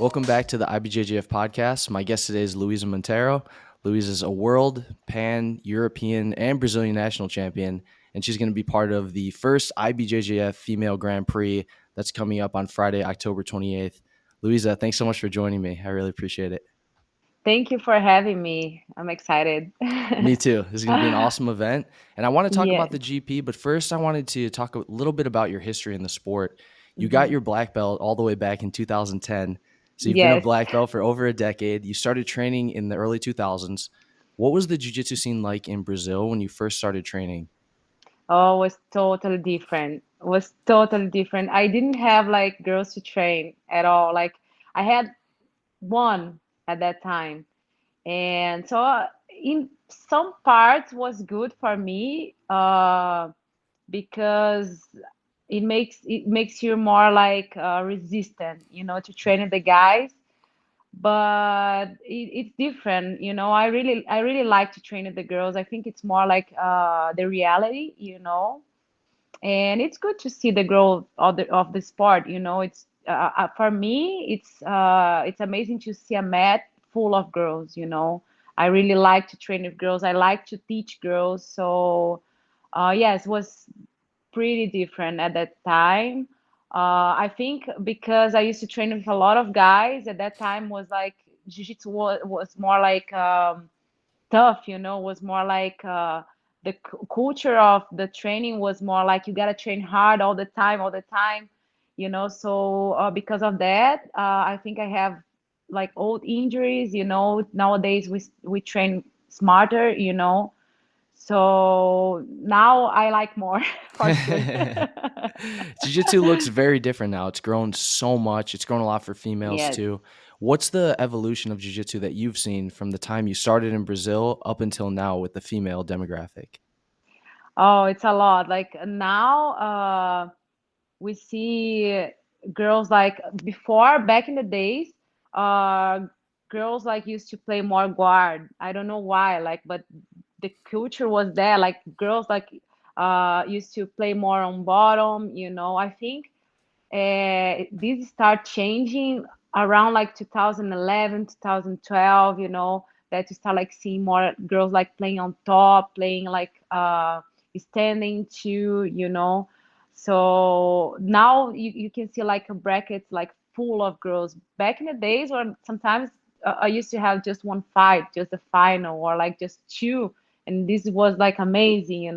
Welcome back to the IBJJF podcast. My guest today is Luiza Monteiro. Luiza is a world, pan, European, and Brazilian national champion, and she's going to be part of the first IBJJF Female Grand Prix that's coming up on Friday, October 28th. Luiza, thanks so much for joining me. I really appreciate it. Thank you for having me. I'm excited. Me too. This is going to be an awesome event. And I want to talk about Yes. the GP, but first I wanted to talk a little bit about your history in the sport. You got Mhm. your black belt all the way back in 2010. So you've been a Yes. black belt for over a decade. You started training in the early 2000s. What was the jiu-jitsu scene like in Brazil when you first started training? Oh, it was totally different. It was totally different. I didn't have like girls to train at all. Like I had one at that time. And so in some parts was good for me because it makes you more like resistant, to training the guys. But it's different, I really like to train with the girls. I think it's more like the reality, and it's good to see the growth of the sport. It's for me it's amazing to see a mat full of girls. I really like to train with girls. I like to teach girls. So yes, it was pretty different at that time. I think because I used to train with a lot of guys at that time, was like jiu-jitsu was more like tough, was more like the culture of the training was more like you gotta train hard all the time. So because of that, I think I have like old injuries. Nowadays we train smarter. So now I like more for sure. Jiu-jitsu looks very different now. It's grown so much. It's grown a lot for females Yes. too. What's the evolution of jiu-jitsu that you've seen from the time you started in Brazil up until now with the female demographic? Oh, it's a lot. Like now, we see girls like before, back in the days, uh, girls like used to play more guard. I don't know why, like, but the culture was there. Like girls like used to play more on bottom. I think this start changing around like 2011, 2012, that you start like seeing more girls like playing on top, playing like standing too. So now you can see like a bracket like full of girls. Back in the days when sometimes I used to have just one fight, just a final, or like just two, and this was like amazing.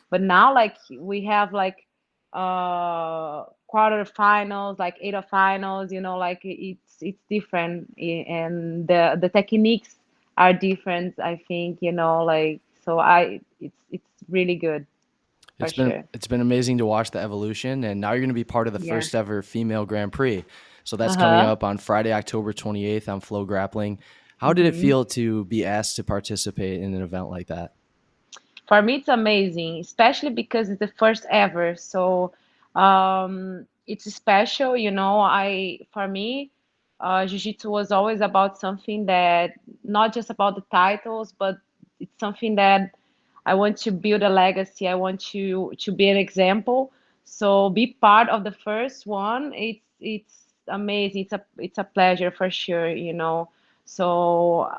But now like we have like quarterfinals, like eight of finals, like it's different, and the techniques are different, I think, like, so it's really good for sure. It's been amazing to watch the evolution, and now you're going to be part of the Yeah. first ever female Grand Prix. So that's coming Uh-huh. up on Friday, October 28th on Flow Grappling. How did it hmm feel to be asked to participate in an event like that? For me, it's amazing, especially because it's the first ever. So it's special, for me, Jiu-Jitsu was always about something that, not just about the titles, but it's something that I want to build a legacy. I want to be an example. So be part of the first one. It's amazing. It's a pleasure for sure. So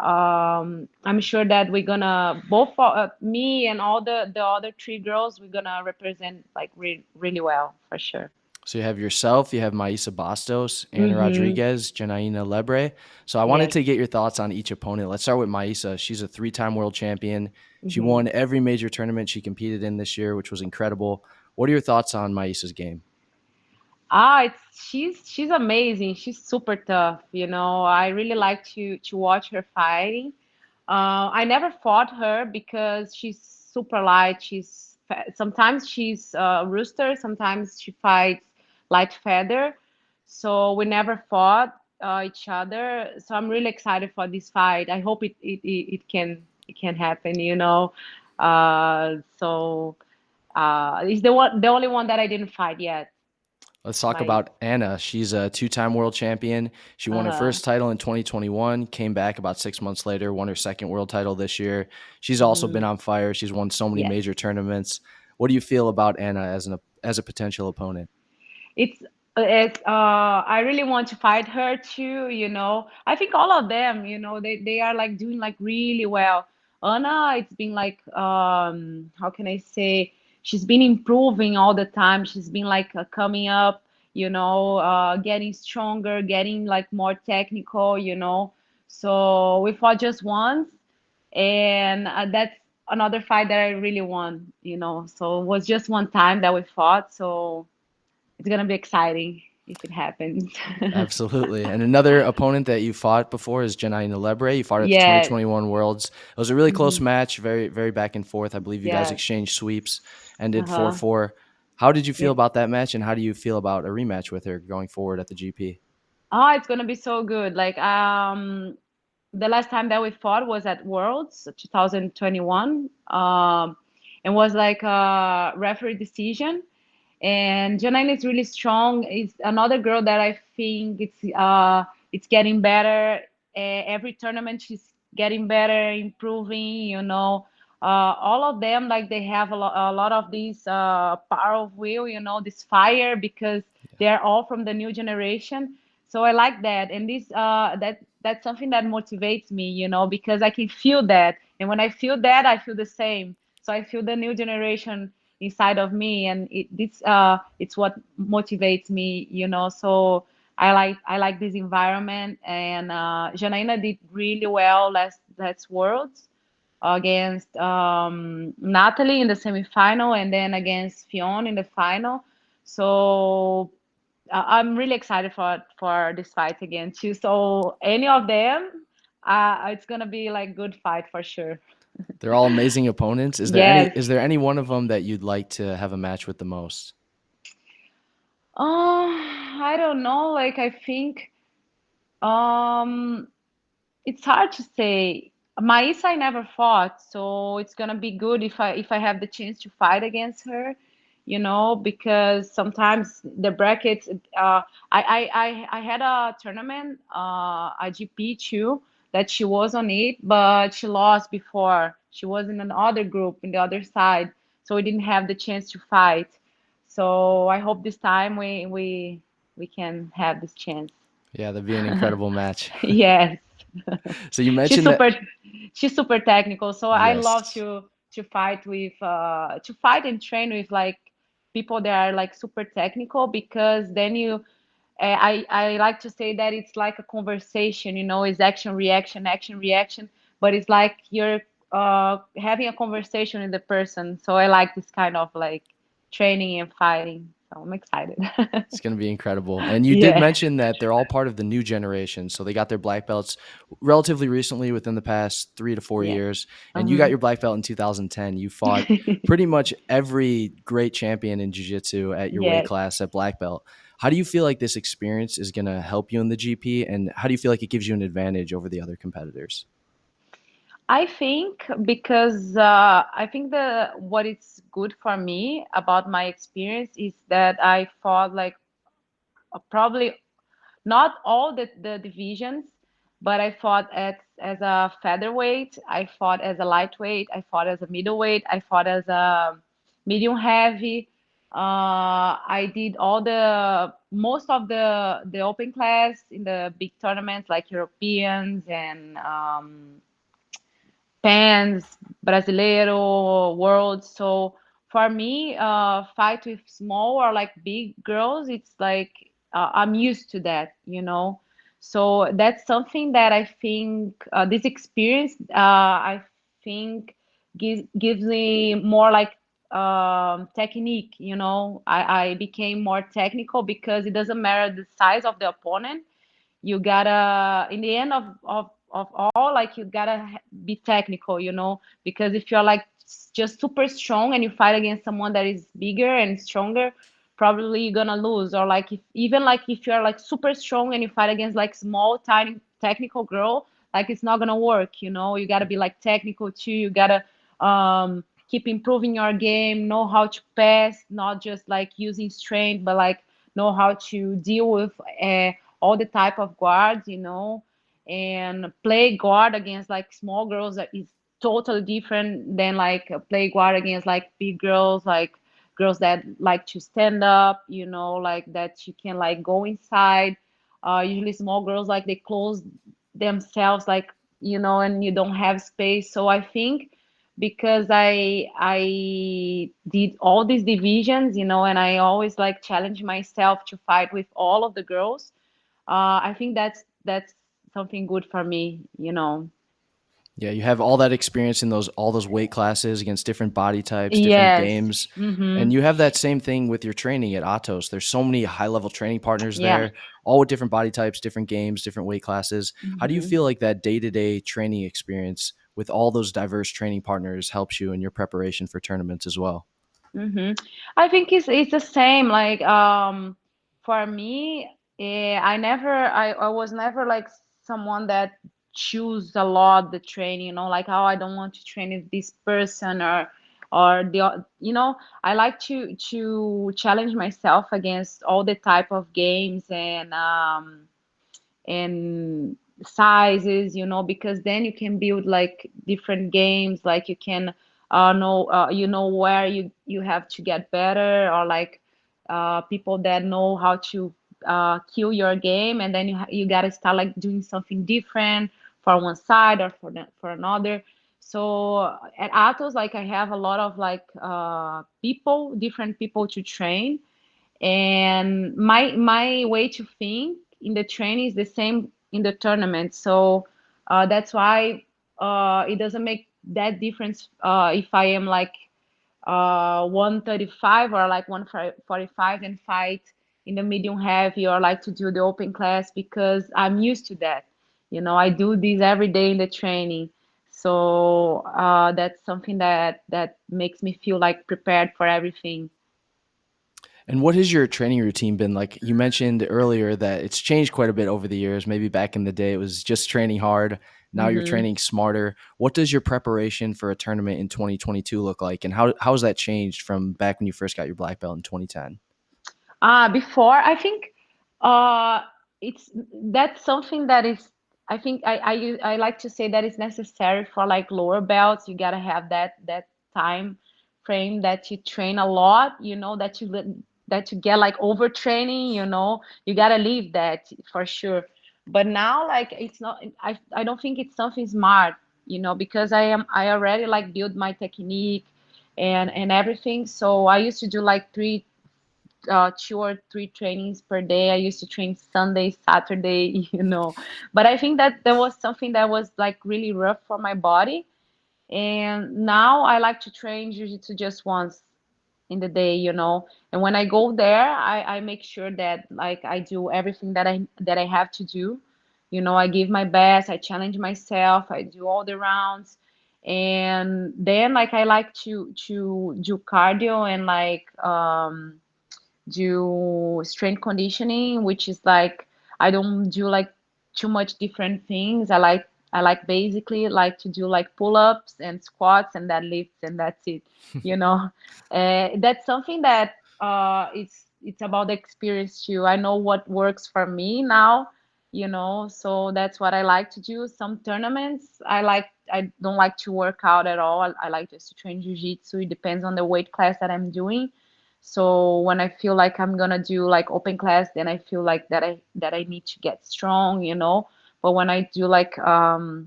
I'm sure that we're gonna both me and all the other three girls, we're gonna represent like really well for sure. So you have yourself, you have Maisa Bastos, Anna Mm-hmm. Rodriguez, Janaína Lebre. So I wanted Yes. to get your thoughts on each opponent. Let's start with Maisa. She's a three-time world champion. She Mm-hmm. won every major tournament she competed in this year, which was incredible. What are your thoughts on Maisa's game? She's amazing. She's super tough. I really like to watch her fighting. I never fought her because she's super light. Sometimes she's rooster, sometimes she fights light feather. So we never fought each other. So I'm really excited for this fight. I hope it can happen. It's the only one that I didn't fight yet. Let's talk My about Anna. She's a two-time world champion. She won her uh first title in 2021, came back about 6 months later, won her second world title this year. She's also mhm. been on fire. She's won so many Yes. major tournaments. What do you feel about Anna as a potential opponent? I really want to fight her too, you know. I think all of them, you know, they are like doing like really well. Anna, it's been like how can I say, she's been improving all the time. She's been like coming up, you know, getting stronger, getting like more technical, you know. So we fought just once, and that's another fight that I really won, you know. So it was just one time that we fought, so it's gonna be exciting if it happens. Absolutely. And another opponent that you fought before is Janine Lebre. You fought at the Yes. 2021 Worlds. It was a really close Hmm. match, very, very back and forth. I believe you guys Yes. exchanged sweeps, ended 4 Uh-huh. 4. How did you feel Yeah. about that match, and how do you feel about a rematch with her going forward at the GP? Oh, it's gonna be so good. Like the last time that we fought was at Worlds 2021. And was like a referee decision. And Janine is really strong. Is another girl that I think it's getting better. Every tournament she's getting better, improving. You know, all of them like they have a lot of this power of will. You know, this fire because they're all from the new generation. So I like that, and that's something that motivates me. You know, because I can feel that, and when I feel that, I feel the same. So I feel the new generation inside of me, and it's what motivates me, you know. So I like this environment, and Janaina did really well last Worlds against Natalie in the semifinal, and then against Fionn in the final. So I'm really excited for this fight again too. So any of them, it's gonna be like good fight for sure. They're all amazing opponents. Is there any Yes. is there any one of them that you'd like to have a match with the most? I don't know. Like I think um it's hard to say. Maisa I never fought, so it's gonna be good if I have the chance to fight against her, you know, because sometimes the brackets. I had a tournament, a GP too, that she was on it, but she lost before. She was in another group in the other side, so we didn't have the chance to fight. So I hope this time we can have this chance. Yeah, that'd be an incredible match. Yes. So you she's mentioned that. super she's super technical, so I love Yes. to fight with to fight and train with like people that are like super technical, because then I like to say that it's like a conversation, you know. It's action reaction, but it's like you're having a conversation with the person. So I like this kind of like training and fighting, so I'm excited. It's going to be incredible. And you did Yeah. mention that they're all part of the new generation. So they got their black belts relatively recently within the past 3 to 4 Yeah. years. And you got Uh-huh. your black belt in 2010. You fought pretty much every great champion in jiu-jitsu at your weight Yes. class at black belt. How do you feel like this experience is going to help you in the GP? And how do you feel like it gives you an advantage over the other competitors? I think because I think the what is good for me about my experience is that I fought like probably not all the divisions, but I fought as a featherweight, I fought as a lightweight, I fought as a middleweight, I fought as a medium heavy. I did all the most of the open class in the big tournaments like Europeans and Pans, Brasileiro, World. So for me, fight with small or like big girls, it's like I'm used to that, you know. So that's something that I think this experience, I think gives me more like technique, you know. I became more technical because it doesn't matter the size of the opponent. You gotta in the end of all, like you gotta be technical, you know, because if you're like just super strong and you fight against someone that is bigger and stronger, probably you're gonna lose. Or like if even like if you're like super strong and you fight against like small tiny technical girl, like it's not gonna work, you know. You gotta be like technical too. You gotta keep improving your game, know how to pass, not just like using strength, but like know how to deal with all the type of guards, you know, and play guard against like small girls that is totally different than like play guard against like big girls, like girls that like to stand up, like that you can like go inside. Usually small girls like they close themselves, like, and you don't have space. So I think because I did all these divisions, and I always like challenge myself to fight with all of the girls. I think that's something good for me. Yeah, you have all that experience in those all those weight classes against different body types, different Yes. games. And Mm-hmm. you have that same thing with your training at Atos. There's so many high-level training partners Yeah. there, all with different body types, different games, different weight classes. How do you Mm-hmm. feel like that day-to-day training experience with all those diverse training partners helps you in your preparation for tournaments as well? Mm-hmm. I think it's the same. Like for me, I was never like someone that choose a lot the training. Like, oh, I don't want to train with this person or I like to challenge myself against all the type of games and sizes, because then you can build like different games, like you can know where you have to get better, or like people that know how to kill your game, and then you gotta start like doing something different for one side or for another. So at Atos, like I have a lot of like different people to train, and my way to think in the training is the same in the tournament. So that's why it doesn't make that difference if I am like 135 or like 145 and fight in the medium heavy, or like to do the open class, because I'm used to that. I do this every day in the training. So that's something that makes me feel like prepared for everything. And what has your training routine been like? You mentioned earlier that it's changed quite a bit over the years. Maybe back in the day, it was just training hard. Now you're Hmm. training smarter. What does your preparation for a tournament in 2022 look like? And how has that changed from back when you first got your black belt in 2010? Before, I think uh, it's that's something that is. I think I like to say that it's necessary for like lower belts. You gotta have that time frame that you train a lot. That you get like overtraining. You gotta leave that for sure. But now, like, it's not. I don't think it's something smart. Because I already like build my technique and everything. So I used to do like 2 or 3 trainings per day. I used to train Sunday, Saturday, But I think that was something that was like really rough for my body. And now I like to train jiu-jitsu just once in the day. And when I go there, I make sure that like I do everything that I have to do. I give my best, I challenge myself, I do all the rounds. And then like I like to do cardio and like do strength conditioning, which is like I don't do like too much different things. I like basically like to do like pull-ups and squats and deadlifts, and that's it. You know, that's something that it's about the experience too. I know what works for me now. So that's what I like to do. Some tournaments I don't like to work out at all. I like just to train jiu-jitsu. It depends on the weight class that I'm doing. So when I feel like I'm gonna do like open class, then I feel like that I need to get strong. But when I do like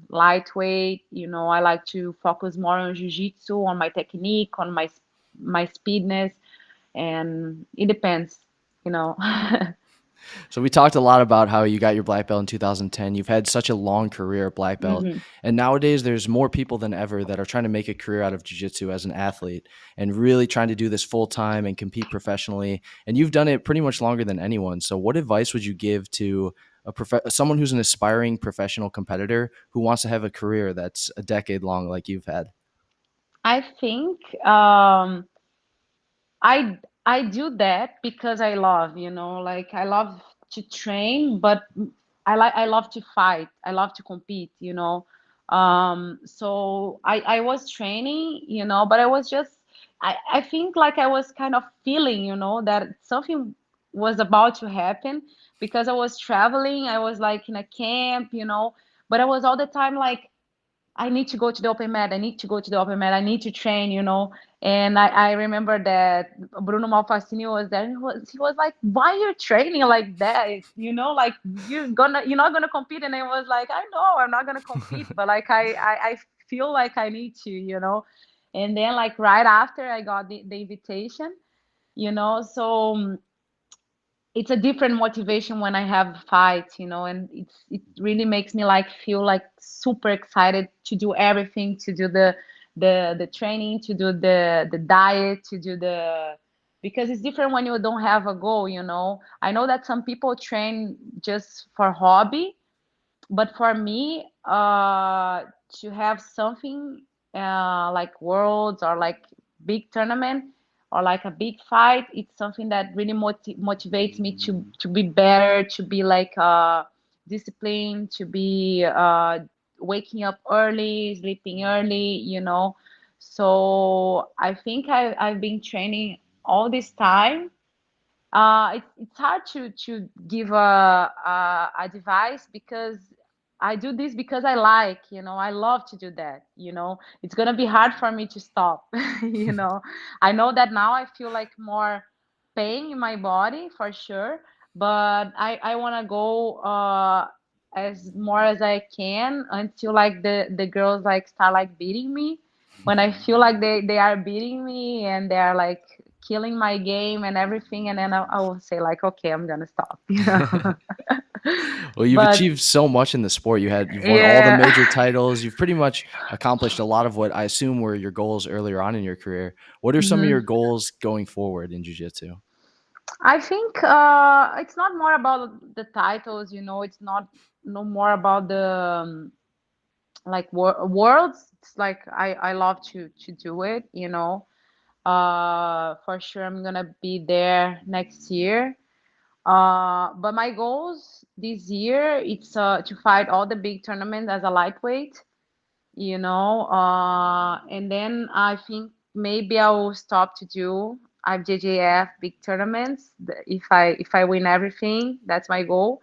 lightweight, I like to focus more on jiu-jitsu, on my technique, on my speedness, and it depends. So we talked a lot about how you got your black belt in 2010. You've had such a long career at black belt, Hmm. and nowadays there's more people than ever that are trying to make a career out of jiu-jitsu as an athlete and really trying to do this full time and compete professionally. And you've done it pretty much longer than anyone. So what advice would you give to someone who's an aspiring professional competitor who wants to have a career that's a decade long like you've had? I think I I do that because I love, like I love to train, but I love to fight. I love to compete. So I was training, but I was just I think like I was kind of feeling, that something was about to happen because I was traveling. I was like in a camp, but I was all the time like I need to go to the open mat. I need to go to the open mat. I need to train, you know. And I remember that Bruno Malfacini was there. And he was like, "Why you're training like that? You know, like you're not gonna compete." And I was like, "I know I'm not gonna compete, but like I feel like I need to, you know." And then like right after I got the invitation, you know, so it's a different motivation when I have fights, you know, and it really makes me like feel like super excited to do everything, to do the training, to do the diet, to do the because it's different when you don't have a goal, you know. I know that some people train just for hobby, but for me, to have something like worlds or like big tournament or like a big fight, it's something that really motivates me to be better, to be like disciplined, to be waking up early, sleeping early, you know. So I think I've been training all this time. It's hard to give a advice because I do this because I like, you know, I love to do that, you know. It's gonna be hard for me to stop, you know. I know that now I feel like more pain in my body for sure, but I wanna go as more as I can until like the girls like start like beating me. When I feel like they are beating me and they are like killing my game and everything, and then I will say like, okay, I'm gonna stop, you know. Well, you've But achieved so much in the sport. You've won all the yeah. major titles. You've pretty much accomplished a lot of what I assume were your goals earlier on in your career. What are some of Mhm. your goals going forward in jiu-jitsu? I think it's not more about the titles, you know. It's not no more about the like worlds. It's like I love to do it, you know. For sure, I'm gonna be there next year. But my goals this year it's to fight all the big tournaments as a lightweight, you know. And then I think maybe I will stop to do IBJJF big tournaments if I win everything. That's my goal.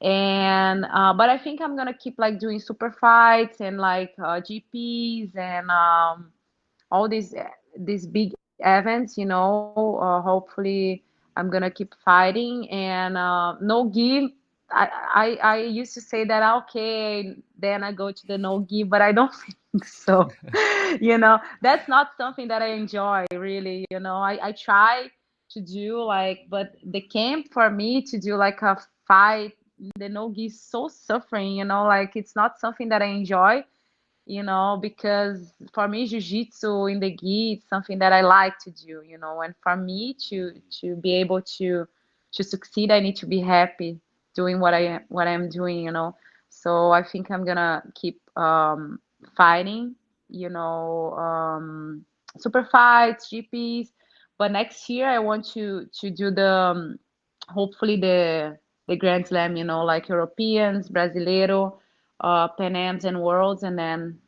And but I think I'm gonna keep like doing super fights and like GPs and all these big events, you know. Hopefully, I'm gonna keep fighting and no gi. I used to say that okay, then I go to the no gi, but I don't think so. You know, that's not something that I enjoy really. You know, I try to do like, but the camp for me to do like a fight, the no gi is so suffering. You know, like it's not something that I enjoy, you know, because for me, jiu-jitsu in the gi, it's something that I like to do, you know, and for me to be able to succeed, I need to be happy doing what I'm doing, you know. So I think I'm gonna keep fighting, you know, super fights, GPs, but next year I want to do the hopefully the Grand Slam, you know, like Europeans, Brasileiro, Pan Ams and Worlds, and then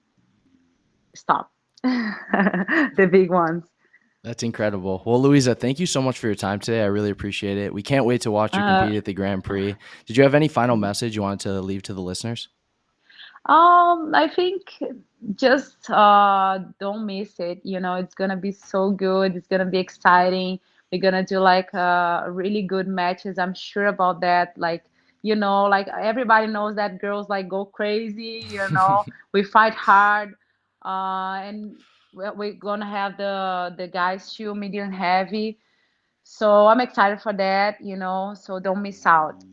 stop. The big ones. That's incredible. Well, Louisa, thank you so much for your time today. I really appreciate it. We can't wait to watch you Uh, compete at the Grand Prix. Did you have any final message you wanted to leave to the listeners? I think just don't miss it. You know, it's gonna be so good. It's gonna be exciting. We're gonna do like really good matches. I'm sure about that. Like, you know, like everybody knows that girls like go crazy. You know, we fight hard, and we're gonna have the guys too, medium heavy. So I'm excited for that. You know, so don't miss out.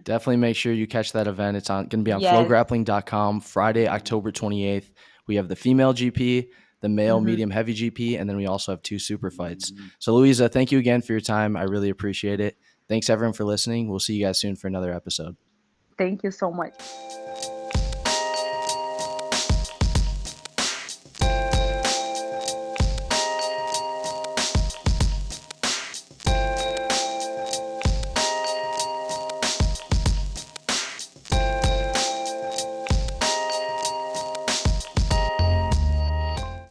Definitely make sure you catch that event. It's on going to be on Yes. flowgrappling.com Friday, October 28th. We have the female GP, the male Hmm. medium heavy GP, and then we also have two super fights. So, Louisa, thank you again for your time. I really appreciate it. Thanks, everyone, for listening. We'll see you guys soon for another episode. Thank you so much.